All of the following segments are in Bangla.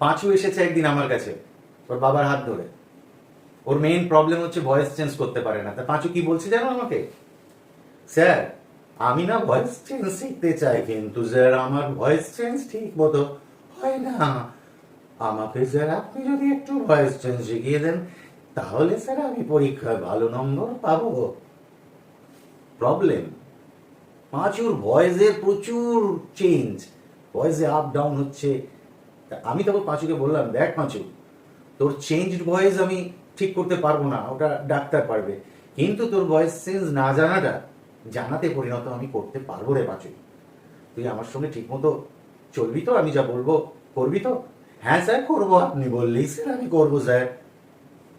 পাঁচু এসেছে একদিন আমার কাছে ওর বাবার হাত ধরে। ওর মেইন প্রবলেম হচ্ছে ভয়েস চেঞ্জ করতে পারে না। তা পাঁচু কি বলছে জানো আমাকে? স্যার আমি না ভয়েস চেঞ্জ শিখতে চাই, কিন্তু স্যার আমার ভয়েস চেঞ্জ ঠিক মতো হয় না। আমাকে স্যার আপনি যদি একটু ভয়েস চেঞ্জ শিখিয়ে দেন তাহলে স্যার আমি পরীক্ষায় ভালো নম্বর পাবো। প্রবলেম, পাঁচুর ভয়েসের প্রচুর চেঞ্জ, ভয়েসে আপ ডাউন হচ্ছে। আমি তখন পাঁচুকে বললাম, দেখ পাঁচু, তোর চেঞ্জড ভয়েস আমি ঠিক করতে পারবো না, ওটা ডাক্তার পারবে, কিন্তু তোর ভয়েস চেঞ্জ না জানাটা জানাতে পরিণত আমি করতে পারবো রে পাঁচু। তুই আমার সঙ্গে ঠিক মতো চলবি তো? আমি যা বলবো করবি তো? হ্যাঁ স্যার করবো, আপনি বললেই স্যার আমি করবো স্যার।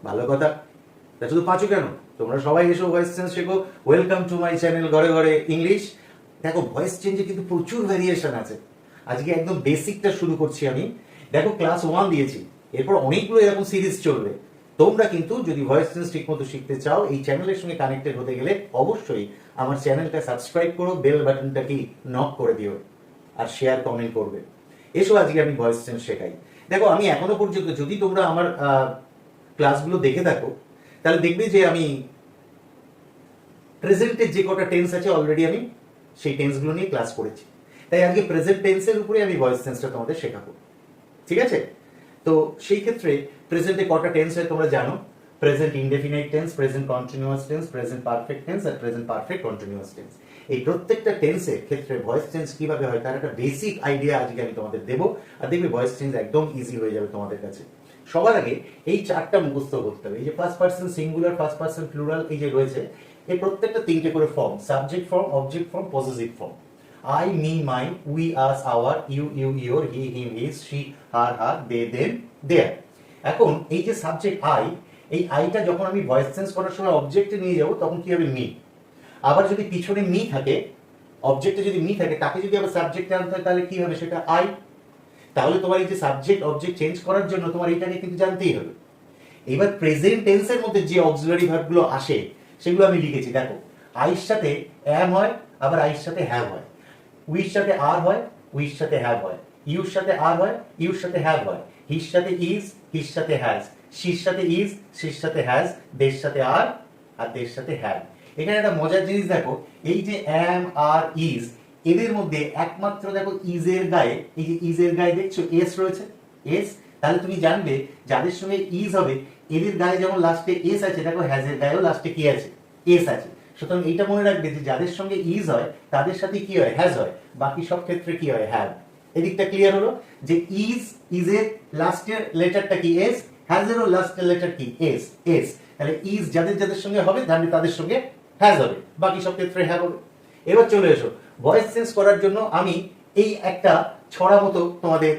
ভালো কথা। তা শুধু পাঁচু কেন, তোমরা সবাই এসো ভয়েস চেঞ্জ শেখো। ওয়েলকাম টু মাই চ্যানেল ঘরে ঘরে ইংলিশ। দেখো ভয়েস চেঞ্জে কিন্তু প্রচুর ভ্যারিয়েশন আছে। আজকে একদম বেসিকটা শুরু করছি আমি। দেখো ক্লাস 1 দিয়েছি, এরপর অনেকগুলো এরকম সিরিজ চলবে। তোমরা কিন্তু যদি ভয়েস চেঞ্জ ঠিক মতো শিখতে চাও, এই চ্যানেলের সঙ্গে কানেক্টেড হতে গেলে অবশ্যই আমার চ্যানেলটা সাবস্ক্রাইব করো, বেল বাটনটা কি নক করে দিও, আর শেয়ার কমেন্ট করবে। এসো আজকে আমি ভয়েস চেঞ্জ শেখাই। দেখো আমি এখনো পর্যন্ত যদি তোমরা আমার ক্লাসগুলো দেখে থাকো তাহলে দেখবে যে আমি প্রেজেন্টের যে কটা টেন্স আছে অলরেডি আমি সেই টেন্সগুলো নিয়ে ক্লাস করেছি। তাই আজকে প্রেজেন্ট টেন্সের উপরে আমি ভয়েস চেঞ্জটা তোমাদের শেখাবো, ঠিক আছে? তো সেই ক্ষেত্রে প্রেজেন্টে কটা টেন্স হয় তোমরা জানো। Present indefinite tense, present continuous tense, present perfect tense আর প্রেজেন্ট পারফেক্ট কন্টিনিউয়াস টেন্স। এই প্রত্যেকটা টেন্সের ক্ষেত্রে ভয়েস চেঞ্জ কিভাবে হয় তার একটা বেসিক আইডিয়া আজকে আমি তোমাদের দেবো। আর দেখবে ভয়েস চেঞ্জ একদম ইজি হয়ে যাবে তোমাদের কাছে। সবার আগে এই চারটা মুখস্থ করতে হবে। এই যে first person singular, first person plural এই যে রয়েছে, এই প্রত্যেকটা তিনটে করে form, subject form, object form, possessive form. I, me, mine, we, us, our, you, your, he, him, his, she, her, they, them, their। এখন এই যে সাবজেক্ট আই, এই আইটা যখন আমি ভয়েস চেঞ্জ করার সময় অবজেক্টে নিয়ে যাব তখন কি হবে? মি। আবার যদি পিছনে মি থাকে, অবজেক্টে যদি মি থাকে, তাকে যদি আবার সাবজেক্টে আনতে হয় তাহলে কি হবে? সেটা আই। তাহলে তোমার এই যে সাবজেক্ট অবজেক্ট চেঞ্জ করার জন্য তোমার এইটাকে কিন্তু জানতেই হবে। এবার প্রেজেন্ট টেন্সের মধ্যে যে অক্সিলারি ভার্বগুলো আসে সেগুলো আমি লিখেছি। দেখো আইর সাথে অ্যাম হয়, আবার আইর সাথে হ্যাভ হয়। উইর সাথে আর হয়, উইর সাথে হ্যাভ হয়। ইউর সাথে আর হয়, ইউর সাথে হ্যাভ হয়। হির সাথে ইজ, হির সাথে হ্যাজ। শির সাথে ইজ, শির সাথে হ্যাজ। দের সাথে আর দের সাথে হ্যাভ। এখানে একটা মজার জিনিস দেখো, এই যে অ্যাম আর ইজ, এদের মধ্যে একমাত্র দেখো ইজের গায়ে, এই যে ইজের গায়ে দেখছো এস রয়েছে, এস। তাহলে তুমি জানবে যাদের সঙ্গে ইজ হবে এদের গায়ে যেমন লাস্টে এস আছে, দেখো হ্যাজের গায়েও লাস্টে কি আছে? এস আছে। সুতরাং এইটা মনে রাখবে যে যাদের সঙ্গে ইজ হয় তাদের সাথে কি হয়? হ্যাজ হয়। বাকি সব ক্ষেত্রে কি হয়? হ্যাভ। এদিকটা ক্লিয়ার হলো যে ইজের লাস্টের লেটারটা কি? এস। হ্যাজেরও লাস্টের লেটার কি? এস। এস। তাহলে ইজ যাদের যাদের সঙ্গে হবে জানবে তাদের সঙ্গে হ্যাজ হবে, বাকি সব ক্ষেত্রে হ্যাভ হবে। এবার চলে এসো ভয়েস চেঞ্জ করার জন্য আমি এই একটা ছড়া মতো তোমাদের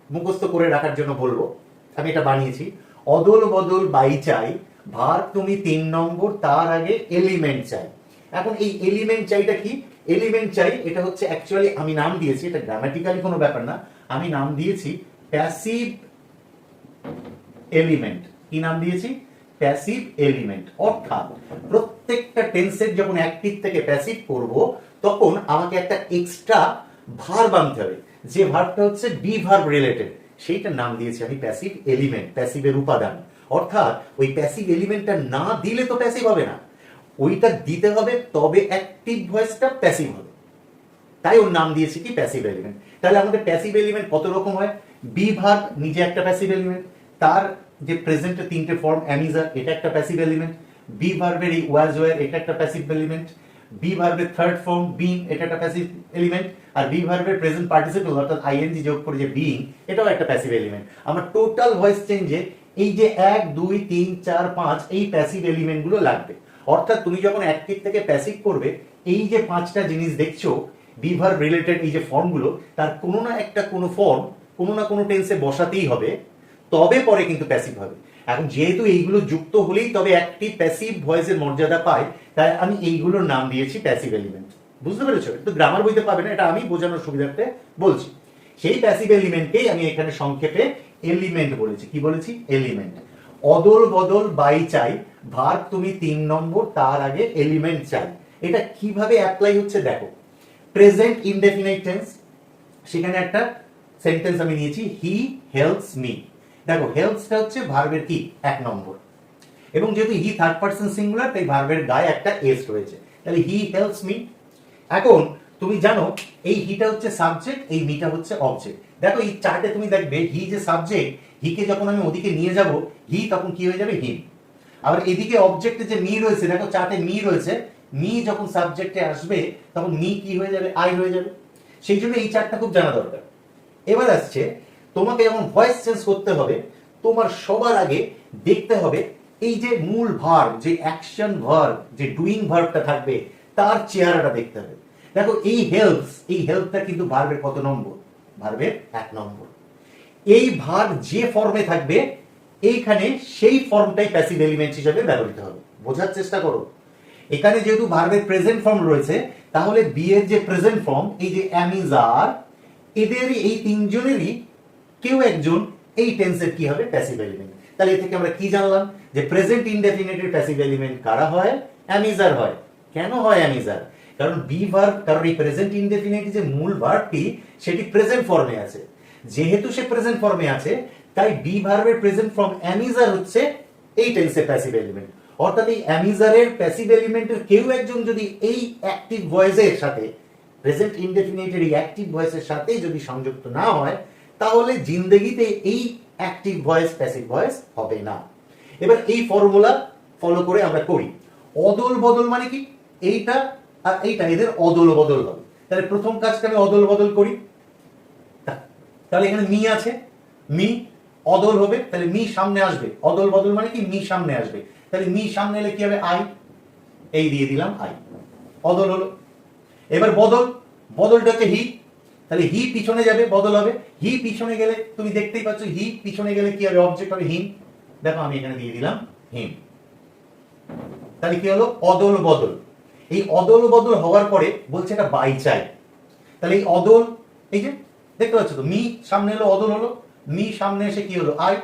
মুখস্থ করে রাখার জন্য বলবো। আমি এটা বানিয়েছি, অদল বদল বাই চাই, ভার তুমি 3 নম্বর, তার আগে এলিমেন্ট চাই। এখন এই এলিমেন্ট চাইটা কি? এলিমেন্ট চাই এটা হচ্ছে অ্যাকচুয়ালি আমি নাম দিয়েছি, এটা গ্রামাটিক্যালি কোনো ব্যাপার না, আমি নাম দিয়েছি প্যাসিভ এলিমেন্ট। কি নাম দিয়েছি? Passive element. অর্থাৎ প্রত্যেকটা টেন্সের যখন অ্যাক্টিভ থেকে প্যাসিভ করব তখন আমাকে একটা এক্সট্রা ভার্ব আনতে হবে, যে ভার্বটা হচ্ছে বি ভার্ব রিলেটেড, সেইটার নাম দিয়েছি আমি প্যাসিভ এলিমেন্ট, প্যাসিভের উপাদান। অর্থাৎ ওই প্যাসিভ এলিমেন্টটা না দিলে তো প্যাসিভ হবে না, ওইটা দিতে হবে তবে অ্যাক্টিভ ভয়েসটা প্যাসিভ হবে। তাই ওর নাম দিয়েছি কি? Passive element. তাহলে আমাদের প্যাসিভ এলিমেন্ট কত রকম হয়? বি ভার্ব নিজে একটা প্যাসিভ এলিমেন্ট, তার যে প্রেজেন্টে তিনটে ফর্ম অ্যামিজার এটা একটা প্যাসিভ এলিমেন্ট, বি ভার্বের এই ওয়াজ ওয়ার এটা একটা প্যাসিভ এলিমেন্ট, বি ভার্বের থার্ড ফর্ম বিং এটা একটা প্যাসিভ এলিমেন্ট, আর বি ভার্বের প্রেজেন্ট পার্টিসিপল অর্থাৎ আইএনজি যোগ করে যে বিং এটাও একটা প্যাসিভ এলিমেন্ট। আমার টোটাল ভয়েস চেঞ্জে এই যে 1 2 3 4 5 এই প্যাসিভ এলিমেন্ট গুলো লাগবে। অর্থাৎ তুমি যখন অ্যাক্টিভ থেকে প্যাসিভ করবে এই যে 5টা জিনিস দেখছো বি ভার্ব রিলেটেড এই যে ফর্মগুলো, তার কোনো না একটা কোনো ফর্ম কোনো না কোনো টেন্সে বসাতেই হবে, তবে পরে কিন্তু প্যাসিভ হবে। এখন যেহেতু এইগুলো যুক্ত হলেই তবে অ্যাক্টিভ প্যাসিভ ভয়েসের মর্যাদা পায়, তাই আমি এইগুলোর নাম দিয়েছি প্যাসিভ এলিমেন্ট। বুঝতে পেরেছো? তো গ্রামার বইতে পাবে না, এটা আমি বোঝানোর সুবিধার্থে বলছি। সেই প্যাসিভ এলিমেন্টকেই আমি এখানে সংক্ষেপে এলিমেন্ট বলেছি। কি বলেছি? এলিমেন্ট। অদল বদল বাই চাই, ভার্ব তুমি 3 নম্বর, তার আগে এলিমেন্ট চাই। এটা কিভাবে অ্যাপ্লাই হচ্ছে দেখো। প্রেজেন্ট ইনডেফিনাইট টেন্স, সেখানে একটা সেন্টেন্স আমি নিয়েছি হি হেল্পস মি। দেখো হেল্পসটা হচ্ছে ভার্বের কি এক নম্বর, এবং যেহেতু হি থার্ড পারসন সিঙ্গুলার তাই ভার্বের গায়ে একটা এস রয়েছে, তাহলে হি হেল্পস মি। এখন তুমি জানো এই হিটা হচ্ছে সাবজেক্ট, এই মিটা হচ্ছে অবজেক্ট। দেখো এই চার্টে তুমি দেখবে হি যে সাবজেক্ট, হিকে যখন আমি ওদিকে নিয়ে যাব হি তখন কি হয়ে যাবে হিম। আবার এদিকে অবজেক্টে যে মি রয়েছে, দেখো চার্টে মি রয়েছে, মি যখন সাবজেক্টে আসবে তখন মি কি হয়ে যাবে আই হয়ে যাবে। সেই জন্য এই চার্টটা খুব জানা দরকার। এবার আসছে তোমাকে যখন ভয়েস চেঞ্জ করতে হবে তোমার সবার আগে দেখতে হবে এই যে মূল ভার্ব, যে অ্যাকশন ভার্ব, যে ডুইং ভার্বটা থাকবে তার চেহারাটা দেখতে হবে। দেখো এই হেল্পস, এই হেল্পটা কিন্তু ভার্বের কত নম্বর? ভার্বের এক নম্বর। এই ভার্ব যে ফর্মে থাকবে এইখানে সেই ফর্মটাই প্যাসিভ এলিমেন্ট হিসেবে ব্যবহৃত হবে। বোঝার চেষ্টা করো, এখানে যেহেতু ভার্বের প্রেজেন্ট ফর্ম রয়েছে তাহলে বি এর যে প্রেজেন্ট ফর্ম এই যে অ্যাম ইজ আর, এদেরই এই তিনজনেরই কেউ একজন এই টেন্সের কি হবে প্যাসিভ এলিমেন্ট। তাহলে এ থেকে আমরা কি জানলাম যে প্রেজেন্ট ইনডেফিনিটের প্যাসিভ এলিমেন্ট কারা হয়? অ্যাম ইজ আর হয়। কেন হয় অ্যাম ইজ আর? কারণ বি ভার্ব, কারণ এই প্রেজেন্ট ইনডেফিনিট যে মূল ভার্বটি সেটি প্রেজেন্ট ফর্মে আছে। যেহেতু সে প্রেজেন্ট ফর্মে আছে তাই বি ভার্বের প্রেজেন্ট ফর্ম অ্যাম ইজ আর হচ্ছে এই টেন্সের প্যাসিভ এলিমেন্ট। অর্থাৎ এই অ্যাম ইজ আর এর প্যাসিভ এলিমেন্টের কেউ একজন যদি এই অ্যাক্টিভ ভয়েসের সাথে, প্রেজেন্ট ইনডেফিনিটের এই অ্যাক্টিভ ভয়েসের সাথে যদি সংযুক্ত না হয় তাহলে জিন্দেগিতে এই অ্যাক্টিভ ভয়েস প্যাসিভ ভয়েস হবে না। এবার এই ফর্মুলা ফলো করে আমরা করি। অদল বদল মানে কি? এইটা আর এইটা এদের অদল বদল হবে। তাহলে প্রথম কাজটা আমি অদল বদল করি। তাহলে এখানে মি আছে, মি অদল হবে, তাহলে মি সামনে আসবে। অদল বদল মানে কি? মি সামনে আসবে। তাহলে মি সামনে এলে কি হবে? আই। এই দিয়ে দিলাম আই, অদল হলো। এবার বদল, বদলটা হচ্ছে হি, তাহলে হি পিছনে যাবে, বদল হবে। হি পিছনে গেলে তুমি দেখতেই পাচ্ছ হি পিছনে গেলে কি হবে? অবজেক্ট হবে হিম। দেখো আমি এখানে দিয়ে দিলাম হিম। তাহলে কি হলো? অদল বদল। এই অদল বদল হওয়ার পরে বলছে এটা বাই চাই। তাহলে এই অদল, এই যে দেখতে পাচ্ছ তো মি সামনে এলো, অদল হলো। মি সামনে এসে কি হলো? আই।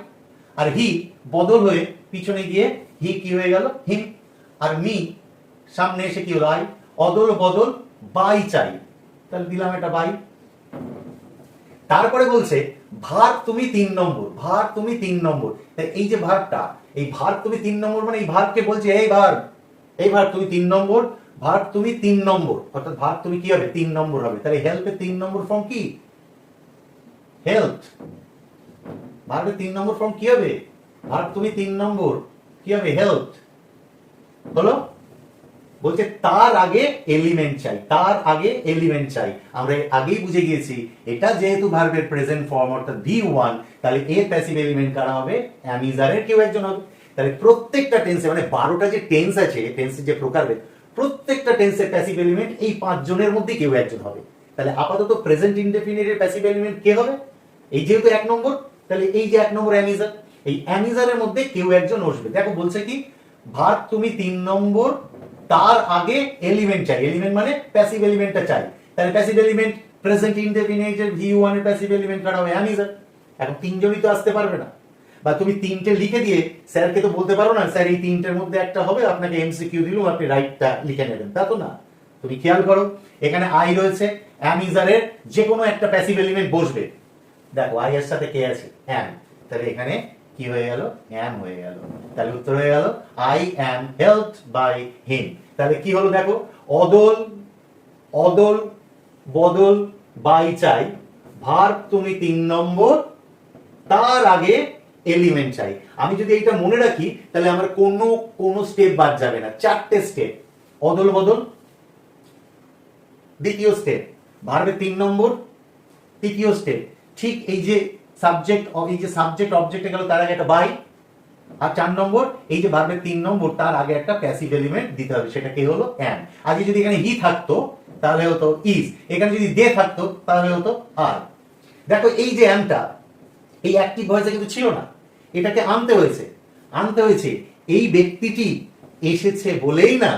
আর হি বদল হয়ে পিছনে গিয়ে হি কি হয়ে গেল? হিম। আর মি সামনে এসে কি হলো? আই। অদল বদল বাই চাই, তাহলে দিলাম এটা বাই। তারপরে বলছে ভার্ব তুমি 3 নম্বর, ভার্ব তুমি 3 নম্বর। তাই এই যে ভার্বটা, এই ভার্ব তুমি 3 নম্বর মানে এই ভার্বকে বলছে এই ভার্ব, এই ভার্ব তুমি 3 নম্বর, ভার্ব তুমি 3 নম্বর, অর্থাৎ ভার্ব তুমি কি হবে? 3 নম্বর হবে। তাহলে হেল্পের 3 নম্বর ফর্ম কি? হেল্প। ভার্বের 3 নম্বর ফর্ম কি হবে? ভার্ব তুমি 3 নম্বর কি হবে? হেল্প। হলো? বলছে তার আগে এলিমেন্ট চাই, তার আগে এলিমেন্ট চাই। আমরা আগেই বুঝে গিয়েছি এটা যেহেতু ভার্বের প্রেজেন্ট ফর্ম অর্থাৎ V1, তাহলে এর প্যাসিভ এলিমেন্ট কারা হবে? অ্যাম ইজ আর এর কেউ একজন হবে। তাহলে প্রত্যেকটা টেন্সে, মানে 12টা যে টেন্স আছে, টেন্সের যে প্রকারভেদ, প্রত্যেকটা টেন্সের প্যাসিভ এলিমেন্ট এই 5 জনের মধ্যে কেউ একজন হবে। তাহলে আপাতত প্রেজেন্ট ইনডেফিনিটের প্যাসিভ এলিমেন্ট কে হবে? এই যেহেতু 1 নম্বর, তাহলে এই যে 1 নম্বর অ্যাম ইজ আর, এই অ্যাম ইজ আর এর মধ্যে কেউ একজন আসবে। দেখো বলছে কি ভার্ব তুমি 3 নম্বর, তার আগে এলিমেন্ট চাই। এলিমেন্ট মানে প্যাসিভ এলিমেন্টটা চাই। তাহলে প্যাসিভ এলিমেন্ট প্রেজেন্ট ইনডেফিনিটের V1 এর প্যাসিভ এলিমেন্ট কারা হবে? অ্যাম ইজ আর। এখন 3 জনই তো আসতে পারবে না, বা তুমি 3টে লিখে দিয়ে স্যারকে তো বলতে পারো না স্যার এই 3টের মধ্যে একটা হবে, আপনাকে এমসিকিউ দিলাম আপনি রাইটটা লিখে নেবেন, তা তো না। তুমি খেয়াল করো এখানে আই রয়েছে, অ্যাম ইজ আর এর যে কোনো একটা প্যাসিভ এলিমেন্ট বসবে। দেখো আই এর সাথে কে আছে? অ্যাম। তাহলে এখানে কি হয়ে গেল? অ্যাম হয়ে গেল। তাহলে উত্তর হয়ে গেল I am helped by him. তাহলে কি হলো? দেখো অদল, অদল বদল বাই চাই, ভার্ব তুমি 3 নম্বর, তার আগে এলিমেন্ট চাই। আমি যদি এইটা মনে রাখি তাহলে আমার কোনো স্টেপ বাদ যাবে না। 4টে স্টেপ, অদল বদল দ্বিতীয় স্টেপ, ভার্বের 3 নম্বর তৃতীয় স্টেপ, ঠিক এই যে সাবজেক্ট, এই যে সাবজেক্ট অবজেক্টে গেল তার আগে একটা বাই, আর 4 নম্বর এই যে ভার্বের 3 নম্বর তার আগে একটা প্যাসিভ এলিমেন্ট দিতে হবে, সেটা কি হলো? অ্যাম। আগে যদি এখানে হি থাকতো তাহলে হতো ইজ, এখানে যদি দে থাকতো তাহলে হতো আর। দেখো এই যে অ্যামটা এই অ্যাক্টিভ ভয়েসে কিন্তু ছিল না, এটাকে আনতে হয়েছে। আনতে হয়েছে এই ব্যক্তিটি এসেছে বলেই না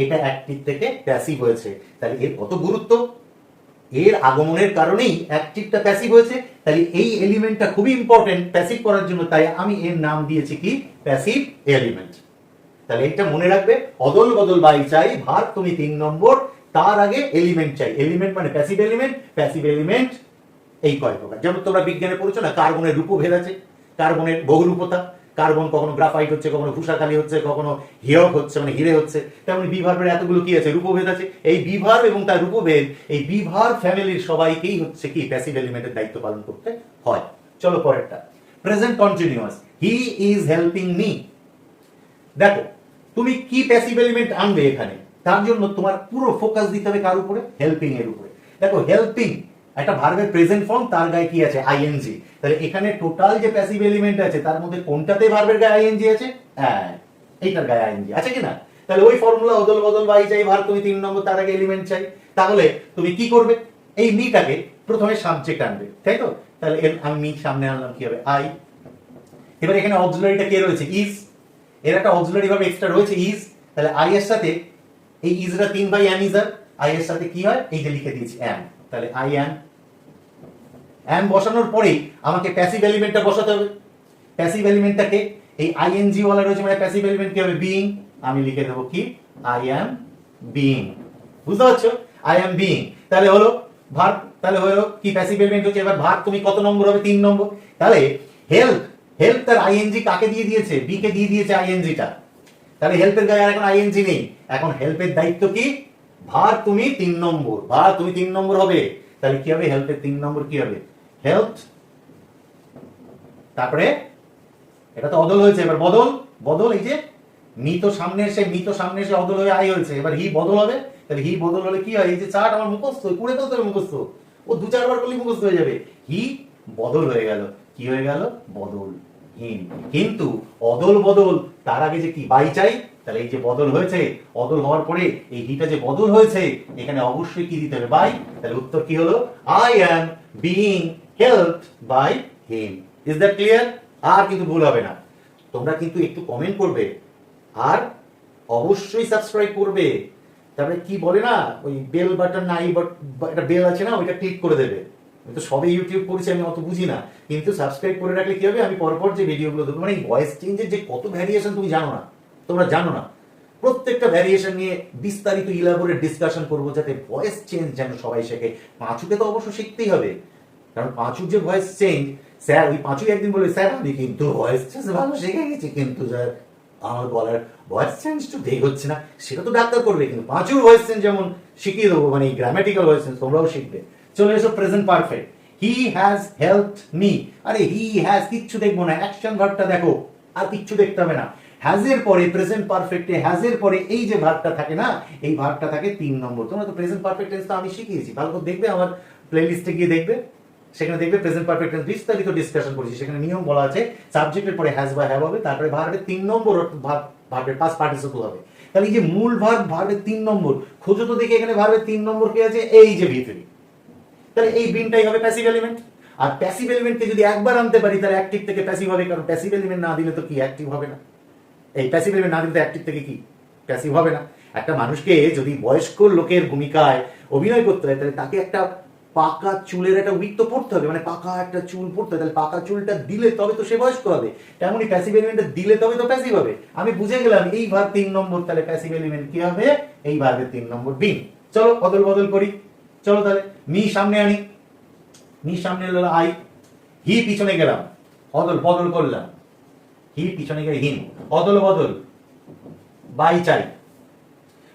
এটা অ্যাক্টিভ থেকে প্যাসিভ হয়েছে। তাহলে এর কত গুরুত্ব, এর আগমনের কারণেই অ্যাক্টিভটা প্যাসিভ হয়েছে। তাহলে এই এলিমেন্টটা খুবই ইম্পর্টেন্ট প্যাসিভ করার জন্য, তাই আমি এর নাম দিয়েছি কি? Passive element. তাহলে এটা মনে রাখবে, অদল বদল বাই চাই, ভার্ব তুমি 3 নম্বর, তার আগে এলিমেন্ট চাই। এলিমেন্ট মানে প্যাসিভ এলিমেন্ট, প্যাসিভ এলিমেন্ট এই কয় প্রকার। যেমন তোমরা বিজ্ঞানে পড়েছো না, কার্বনের রূপভেদ আছে, কার্বনের বহুরূপতা, কার্বন কখনো গ্রাফাইট হচ্ছে, কখনো ভূষাকালি হচ্ছে, কখনো হিয়ক হচ্ছে মানে হিরে হচ্ছে। তেমনি বিভার্বের এতগুলো কি আছে, রূপভেদ আছে। এই বিভার্ব এবং তার রূপভেদ, এই বিভার্ব ফ্যামিলির সবাইকেই হচ্ছে কি প্যাসিভ এলিমেন্টের দায়িত্ব পালন করতে হয়। চলো পরেরটা, present continuous, he is helping me. দেখো তুমি কি প্যাসিভ এলিমেন্ট আনবে এখানে, তার জন্য তোমার পুরো ফোকাস দিতে হবে কার উপরে, হেল্পিং এর উপরে। দেখো হেল্পিং একটা ভার্বের প্রেজেন্ট ফর্ম, তার গায়ে কি আছে, আইএনজি। তাহলে এখানে টোটাল যে প্যাসিভ এলিমেন্ট আছে তার মধ্যে কোনটাতে ভার্বের গায়ে আইএনজি আছে, হ্যাঁ এইটার গায়ে আইএনজি আছে কিনা। তাহলে ওই ফর্মুলা অদল বদল বাই চাই ভার, তুমি 3 নম্বর তার আগে এলিমেন্ট চাই। তাহলে তুমি কি করবে, এই মিটাকে প্রথমে সাবজেক্ট আনবে, তাই তো। তাহলে আমি মি সামনে আনলাম, কি হবে, আই। এবার এখানে অক্সিলারিটা কে রয়েছে, ইজ। এর একটা অক্সিলারি ভাবে এক্সট্রা রয়েছে ইজ। তাহলে আই এর সাথে এই ইজরা 3 বাই এম ইজার, আই এর সাথে কি হয়, এই যে লিখে দিয়েছি এম। তাহলে আই এম, এম বসানোর পরেই আমাকে প্যাসিভ এলিমেন্টটা বসাতে হবে। প্যাসিভ এলিমেন্টটাকে এই আইএনজি ওয়ালা রয়েছে, মানে প্যাসিভ এলিমেন্ট কি হবে, বিইং। আমি লিখে দেবো কি, আই এম বিইং। বুঝতে পারছো, আই এম বিইং। তাহলে হলো ভার্ব, তাহলে হলো কি প্যাসিভ এলিমেন্ট হচ্ছে। এবার ভার্ব তুমি কত নম্বর হবে, 3 নম্বর। তাহলে হেল্প, হেল্প তার আইএনজি কাকে দিয়ে দিয়েছে, বি কে দিয়ে দিয়েছে আইএনজিটা। তাহলে হেল্পের গায়ে আর এখন আইএনজি নেই, এখন হেল্পের দায়িত্ব কি, ভার্ব তুমি 3 নম্বর, ভার্ব তুমি 3 নম্বর হবে। তাহলে কি হবে, হেল্পের 3 নম্বর কি হবে, হেল্প। তারপরে এটা তো অদল হয়েছে, এবার বদল, বদল এই যে মি তো সামনে এসে, মি তো সামনে এসে অদল হয়ে আই হয়েছে, এবার হি বদল হবে। তাহলে হি বদল হলে কি হয়, এই যে চার্ট আমার মুখস্থ, পুরো তো তোর মুখস্থ, ও 2-4 বার করলেই মুখস্থ হয়ে যাবে। হি বদল হয়ে গেল, কি হয়ে গেল, বদল হিম। কিন্তু অদল বদল তার আগে যে কি বাই চাই। তাহলে এই যে বদল হয়েছে, অদল হওয়ার পরে এই হিটা যে বদল হয়েছে, এখানে অবশ্যই কি দিতে হবে, বাই। তাহলে উত্তর কি হলো, I am being helped by him. Is that clear? আর কিন্তু ভুল হবে না। তোমরা কিন্তু একটু কমেন্ট করবে আর অবশ্যই সাবস্ক্রাইব করবে। তারপরে কি বলে না, ওই বেল বাটন না, একটা বেল আছে না, ওইটা ক্লিক করে দেবে। আমি তো সবে ইউটিউব করেছি, আমি অত বুঝি না, কিন্তু সাবস্ক্রাইব করে রাখলে কি হবে, আমি পরপর যে ভিডিওগুলো দেবো, মানে ভয়েস চেঞ্জের যে কত ভ্যারিয়েশন তুমি জানো না, তোমরা জানো না। প্রত্যেকটা ভ্যারিয়েশন নিয়ে বিস্তারিত ইলাবোরেট ডিসকাশন করবো, যাতে ভয়েস চেঞ্জ যেন সবাই শেখে। পাঁচুকে তো অবশ্য শিখতেই হবে, কারণ পাঁচুর যে ভয়েস চেঞ্জ, স্যার ওই পাঁচুই একদিন বলে, স্যার আমি কিন্তু ভয়েস চেঞ্জ ভালো শিখে গেছি, কিন্তু স্যার আমার গলার ভয়েস চেঞ্জ তো ঠিক হচ্ছে না। সেটা তো ডাক্তার করবে, কিন্তু পাঁচুর ভয়েস চেঞ্জ যেমন শিখিয়ে দেবো, মানে গ্রামাটিক্যাল ভয়েস চেঞ্জ তোমরাও শিখবে। চলে এসো present perfect, he has helped me. আরে হি হ্যাজ কিচ্ছু দেখবো না, অ্যাকশন ভার্বটা দেখো, আর কিচ্ছু দেখতে হবে না। হ্যাজ এর পরে প্রেজেন্ট পারফেক্টে হ্যাজ এর পরে এই যে ভার্বটা থাকে না, এই ভার্বটা থাকে 3 নম্বর। তোমরা তো প্রেজেন্ট পারফেক্ট টেন্স তো আমি শিখিয়েছি, ভালো করে দেখবে, আমার প্লেলিস্টে গিয়ে দেখবে, সেখানে দেখবে প্রেজেন্ট পারফেক্ট টেন্স বিস্তারিত ডিসকাশন করেছি। সেখানে নিয়ম বলা আছে, সাবজেক্টের পরে হ্যাজ বা হ্যাভ হবে, তারপরে ভার্বের 3 নম্বর ভার্বের পাস্ট পার্টিসিপল হবে। তাহলে এই যে মূল ভার্ব, ভার্বের 3 নম্বর খোঁজো তো দেখে, এখানে ভার্বের 3 নম্বর কি আছে, এই যে ভিতরে। তাহলে এই বিনটাই হবে প্যাসিভ এলিমেন্ট। আর প্যাসিভ এলিমেন্টকে যদি একবার আনতে পারি, তাহলে অ্যাক্টিভ থেকে প্যাসিভ হবে, কারণ প্যাসিভ এলিমেন্ট না দিলে তো কি অ্যাক্টিভ হবে না। এই প্যাসিভ এলিমেন্ট না দিলে তো অ্যাক্টিভ থেকে কি প্যাসিভ হবে না। একটা মানুষকে যদি বয়স্ক লোকের ভূমিকায় অভিনয় করতে হয়, তাহলে তাকে একটা পাকা চুলের একটা উইক তো পড়তে হবে, মানে পাকা একটা চুল পড়তে হবে, তাহলে পাকা চুলটা দিলে তবে তো সে বয়স্ক হবে। তেমনই প্যাসিভ এলিমেন্টটা দিলে তবে তো প্যাসিভ হবে। আমি বুঝে গেলাম এই ভার্ব 3 নম্বর, তাহলে প্যাসিভ এলিমেন্ট কি হবে, এই ভার্বের 3 নম্বর বিন। চলো বদল বদল করি। চলো তাহলে মি সামনে আনি, মি সামনে এলো আই, হি পিছনে গেলাম, অদল বদল করলাম, হি পিছনে গেলে হিম, অদল বদল বাই চাই।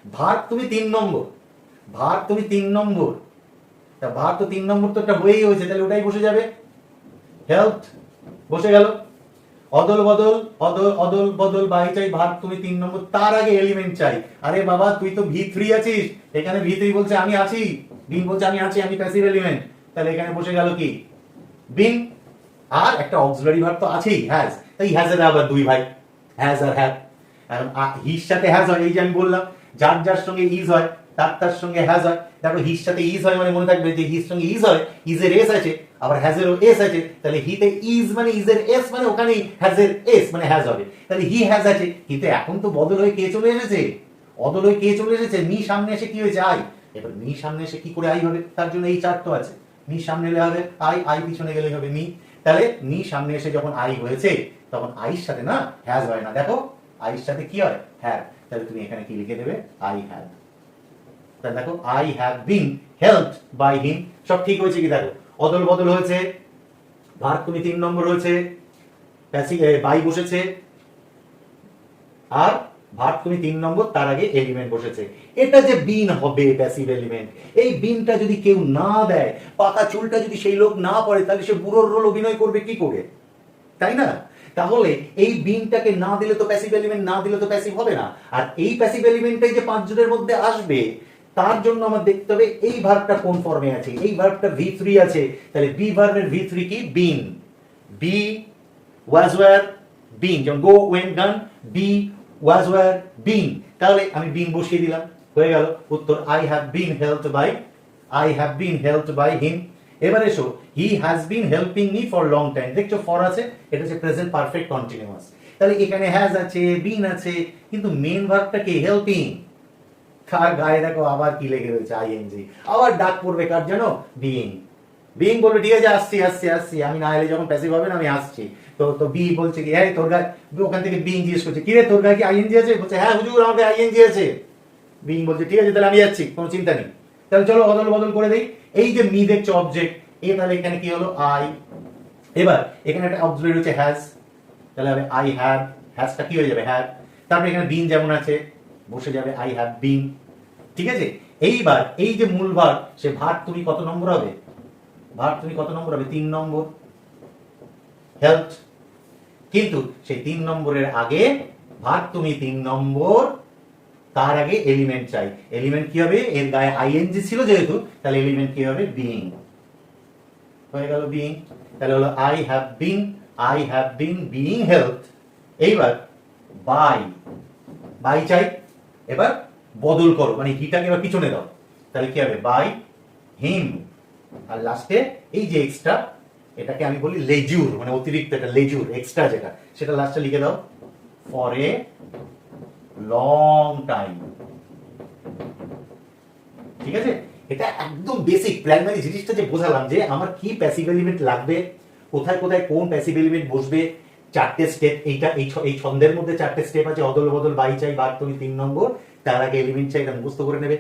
ভার্ব তুমি 3 নম্বর, ভার্ব তুমি 3 নম্বর, তা ভার্ব তো 3 নম্বর তো একটা হয়েই হয়েছে, তাহলে ওটাই বসে যাবে, হেল্পড বসে গেল। অদল বদল, অদল বদল বাই চাই, ভার্ব তুমি 3 নম্বর, তার আগে এলিমেন্ট চাই। আরে বাবা তুই তো V3 আছিস, এখানে V3 বলছে আমি আছি, বিন বলছে আমি আছি, আমি প্যাসিভ এলিমেন্ট, তাহলে এখানে বসে গেল কি বিন। আর একটা অক্সিলারি ভার্ব তো আছেই, হ্যাজ। তাই হ্যাজ এর আবার 2 ভাই, হ্যাজ আর হ্যাভ। এখন হির সাথে হ্যাজ হয়, এই যে আমি বললাম, যার যার সঙ্গে ইজ হয় তার তার সঙ্গে হ্যাজ হয়। দেখো হির সাথে ইজ হয়, মানে মনে থাকবে যে হির সঙ্গে ইজ হয়, ইজের এস আছে, আবার হ্যাজেরও এস আছে, তাহলে হিতে ইজ মানে ইজের এস, মানে ওখানেই হ্যাজের এস মানে হ্যাজ হবে। তাহলে হি হ্যাজ আছে, কিন্তু এখন তো বদল হয়ে কে চলে এসেছে, অদল হয়ে কে চলে এসেছে, মি সামনে এসে কি হয়েছে, আই। এবার মি সামনে এসে কি করে আই হবে, তার জন্য এই চার্ট তো আছে। মি সামনে এলে হবে আই, আই পিছনে গেলে হবে মি। তাহলে মি সামনে এসে যখন আই হয়েছে, তখন আইর সাথে না হ্যাজ হয় না, দেখো আইর সাথে কি হয়, হ্যাভ। তাহলে তুমি এখানে কি লিখে দেবে, আই হ্যাভ। তাহলে দেখো I have been helped by him, সব ঠিক হয়েছে কি দেখো। অদল বদল হয়েছে, ভার্ব তুমি 3 নম্বর হয়েছে, বাই বসেছে, আর ভার্ব তুমি 3 নম্বর, তার আগে এলিমেন্ট বসেছে। এটা যে বিন হবে প্যাসিভ এলিমেন্ট, এই বিনটা যদি কেউ না দেয়, পাকা চুলটা যদি সেই লোক না পড়ে, তাহলে সে বুড়োর রোল অভিনয় করবে কি করে, তাই না? তাহলে এই বিনটাকে না দিলে তো প্যাসিভ এলিমেন্ট, না দিলে তো প্যাসিভ হবে না। আর এই প্যাসিভ এলিমেন্টটাই যে 5 জনের মধ্যে আসবে, তার জন্য আমার দেখতে হবে এই ভার্বটা কোন ফর্মে আছে। এই ভার্বটা V3 আছে, তাহলে বি ভার্বের V3 কি? বিন। বি ওয়াজ ওয়্যার বিন, যেমন go went gone, be was were been, তাহলে আমি বিন বসিয়ে দিলাম, হয়ে গেল উত্তর। I have been helped by him. এবার এসো, he has been helping me for long time. দেখছো ফর আছে, এটা হচ্ছে প্রেজেন্ট পারফেক্ট কন্টিনিউয়াস। তাহলে এখানে হ্যাজ আছে, বিন আছে, কিন্তু মেন ভার্বটা কি? হেল্পিং। তার গায়ে দেখো আবার কি লেগে রয়েছে? আইএনজি। আবার ডাক পড়বে কার যেন? বিইং। বিইং বলবে ঠিক আছে আসছি, আমি না এলে যখন প্যাসিভ হবে না, আমি আসছি। তো বি বলছে কি, হ্যাঁ তোর গায়ে, ওখান থেকে বিইং জিজ্ঞেস করছে, কি রে তোর গায়ে কি আইএনজি আছে? বলছে হ্যাঁ হুজুর আমার গায়ে আইএনজি আছে। বিইং বলছে ঠিক আছে তাহলে আমি যাচ্ছি, কোনো চিন্তা নেই। তাহলে চলো অদল বদল করে দেই। এই যে মি দেখছো অবজেক্ট, এ তাহলে এখানে কি হলো? আই। এবার এখানে একটা অক্সিলারি হচ্ছে হ্যাজ, তাহলে হবে আই হ্যাভ, হ্যাজটা কি হয়ে যাবে? হ্যাভ। তারপরে এখানে বিন যেমন আছে, বসে যাবে আই হ্যাভ বিন, ঠিক আছে? এইবার এই যে মূল ভার্ব, সে ভার্ব তুমি কত নম্বর হবে? 3 নম্বর, হেল্পড। কিন্তু সেই 3 নম্বরের আগে ভার্ব তুমি 3 নম্বর, তার আগে এলিমেন্ট চাই। এলিমেন্ট কি হবে? এর গায়ে আইএনজি ছিল যেহেতু, তাহলে এলিমেন্ট কি হবে? বিইং। হয়ে গেল বিইং। তাহলে হলো I have bin being helped. এইবার বাই চাই, এবার বদল করো, মানে হিটাকে এবার পিছনে দাও, তাহলে কি হবে? By him. আর লাস্টে এই যে এক্সট্রা, এটাকে আমি বলি লেজুর, মানে অতিরিক্ত, এটা লেজুর এক্সট্রা যেটা, সেটা লাস্টে লিখে দাও, ফর এ লং টাইম। ঠিক আছে? এটা একদম বেসিক প্রাইমারি জিনিসটা যে বোঝালাম, যে আমার কি প্যাসিভ এলিমেন্ট লাগবে, কোথায় কোথায় কোন প্যাসিভ এলিমেন্ট বসবে, 4টে স্টেপ। এই ছন্দের মধ্যে 4টে স্টেপ আছে, অদল বদল, বাই চাই, ভার্ব তুমি 3 নম্বর, তার আগে এলিমেন্ট চাই, এটা মুখস্থ করে নেবে।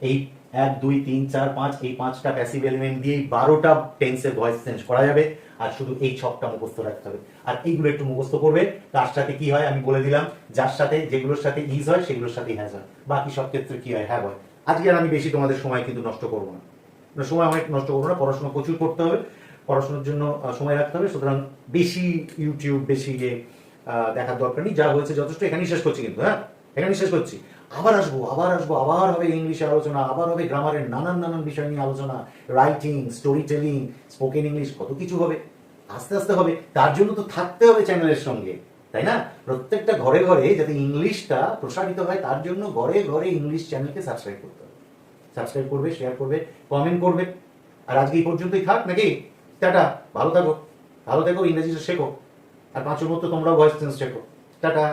এই 1 2 3 4 5, এই 5টা প্যাসিভ এলিমেন্ট দিয়ে 12টা টেন্সের ভয়েস চেঞ্জ করা যাবে। আর শুধু এই ছকটা মুখস্থ রাখতে হবে। আর এইগুলো একটু মুখস্থ করবে, তার সাথে কি হয় আমি বলে দিলাম, যার সাথে, যেগুলোর সাথে ইজ হয় সেগুলোর সাথে হ্যাজ হয়, বাকি সব ক্ষেত্রে কি হয়? হ্যাভ হয়। আজকে আর আমি বেশি তোমাদের সময় কিন্তু নষ্ট করবো না, সময় অনেক নষ্ট করবো না। পড়াশোনা প্রচুর করতে হবে, পড়াশোনার জন্য সময় রাখতে হবে, সুতরাং বেশি ইউটিউব বেশি দেখার দরকার নেই। যা হয়েছে যথেষ্ট, এখানেই শেষ করছি কিন্তু, হ্যাঁ এখানেই শেষ করছি। আবার আসবো, আবার হবে ইংলিশে আলোচনা, আবার হবে গ্রামারের নানান বিষয় নিয়ে আলোচনা, writing, story telling, spoken English, কত কিছু হবে, আস্তে আস্তে হবে। তার জন্য তো থাকতে হবে চ্যানেলের সঙ্গে, তাই না? প্রত্যেকটা ঘরে ঘরে যাতে ইংলিশটা প্রসারিত হয়, তার জন্য ঘরে ঘরে ইংলিশ চ্যানেলকে সাবস্ক্রাইব করতে হবে। সাবস্ক্রাইব করবে, শেয়ার করবে, কমেন্ট করবে। আর আজকে এই পর্যন্তই থাক নাকি? টাটা, ভালো থাকো, ইংরেজিটা শেখো। আর 5 মতো তোমরাও ভয়েস চেঞ্জ শেখো। টাটা।